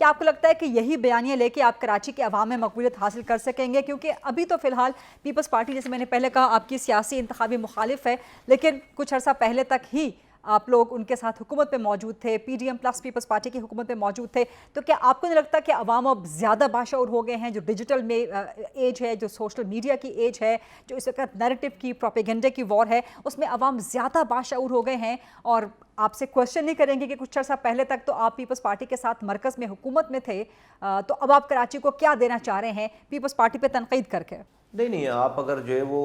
क्या आपको लगता है कि यही बयानियां लेके आप कराची के अवाम में मकबूलियत हासिल कर सकेंगे? क्योंकि अभी तो फिलहाल पीपल्स पार्टी, जैसे मैंने पहले कहा, आपकी सियासी इंतखाबी मुखालिफ है, लेकिन कुछ अर्सा पहले तक ही आप लोग उनके साथ हुकूमत पे मौजूद थे, पीडीएम प्लस पीपल्स पार्टी की हुकूमत पे मौजूद थे। तो क्या आपको नहीं लगता कि अवाम अब ज़्यादा बाशऊर हो गए हैं? जो डिजिटल में एज है, जो सोशल मीडिया की एज है, जो इस वक्त नैरेटिव की, प्रोपेगेंडे की वॉर है, उसमें अवाम ज़्यादा बाशऊर हो गए हैं और आपसे क्वेश्चन नहीं करेंगे कि कुछ अर्सा पहले तक तो आप पीपल्स पार्टी के साथ मरकज़ में हुकूमत में थे, तो अब आप कराची को क्या देना चाह रहे हैं पीपल्स पार्टी पे तनकीद करके? नहीं नहीं, आप अगर जो है वो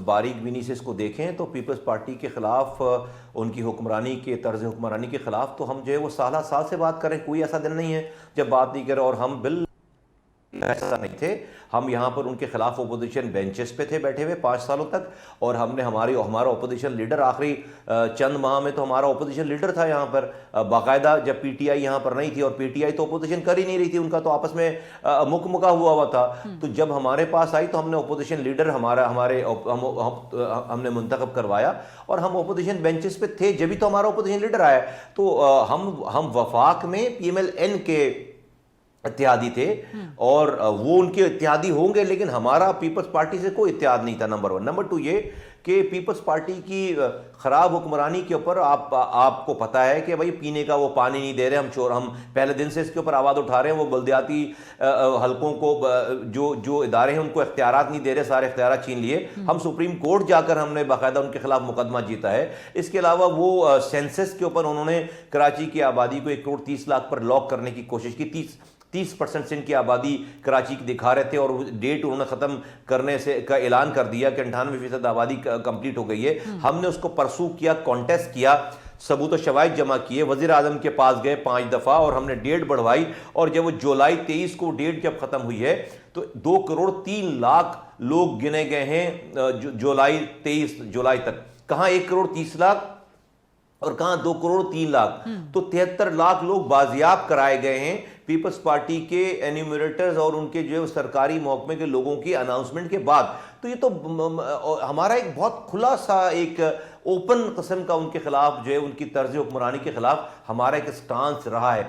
बारीक बीनी से इसको देखें तो पीपल्स पार्टी के ख़िलाफ़, उनकी हुक्मरानी के तर्ज हुक्मरानी के ख़िलाफ़ तो हम जो है वो साल साल से बात करें, कोई ऐसा दिन नहीं है जब बात नहीं करें। और हम बिल ऐसा नहीं थे, हम यहाँ पर उनके खिलाफ ओपोजिशन बेंचेस पे थे बैठे हुए 5 सालों तक। और हमने हमारा ओपोजिशन लीडर आखिरी चंद माह में तो हमारा ओपोजिशन लीडर था यहाँ पर बाकायदा, जब पीटीआई यहाँ पर नहीं थी, और पीटीआई तो ओपोजिशन कर ही नहीं रही थी, उनका तो आपस में मुकमुका हुआ था। तो जब हमारे पास आई तो हमने ओपोजिशन लीडर हमने मुंतखब करवाया और हम ओपोजिशन बेंचेस पे थे, जब भी तो हमारा ओपोजिशन लीडर आया। तो हम वफाक में पीएमएल-एन के इत्यादी थे और वो उनके इत्यादी होंगे, लेकिन हमारा पीपल्स पार्टी से कोई इत्याद नहीं था। नंबर 1। नंबर 2 ये कि पीपल्स पार्टी की ख़राब हुक्मरानी के ऊपर आपको पता है कि भाई पीने का वो पानी नहीं दे रहे। हम पहले दिन से इसके ऊपर आवाज़ उठा रहे हैं। वो बल्दियाती हलकों को जो इदारे हैं उनको इख्तियारात नहीं दे रहे, सारे इख्तियारात छीन लिए। हम सुप्रीम कोर्ट जाकर हमने बाकायदा उनके खिलाफ मुकदमा जीता है। इसके अलावा वो सेंसस के ऊपर उन्होंने कराची की आबादी को 1 करोड़ 30 लाख पर लॉक करने की कोशिश की। 30% से इनकी आबादी कराची की दिखा रहे थे और डेट उन्होंने ख़त्म करने से का ऐलान कर दिया कि 98% आबादी कंप्लीट हो गई है। हमने उसको परसू किया, कॉन्टेस्ट किया, सबूत व शवाहिद जमा किए, वज़ीर आज़म के पास गए 5 दफ़ा और हमने डेट बढ़वाई। और जब वो जुलाई 23 को डेट जब ख़त्म हुई है तो 2 करोड़ 3 लाख लोग गिने गए हैं जुलाई 23 जुलाई तक। कहाँ 1 करोड़ 30 लाख और कहाँ 2 करोड़ 3 लाख। तो 73 लाख लोग बाजियाब कराए गए हैं पीपल्स पार्टी के एन्यूमरेटर्स और उनके जो सरकारी महकमे के लोगों की अनाउंसमेंट के बाद। तो ये तो हमारा एक बहुत खुला सा एक ओपन किस्म का उनके खिलाफ जो है उनकी तर्ज हुक्मरानी के खिलाफ हमारा एक स्टांस रहा है।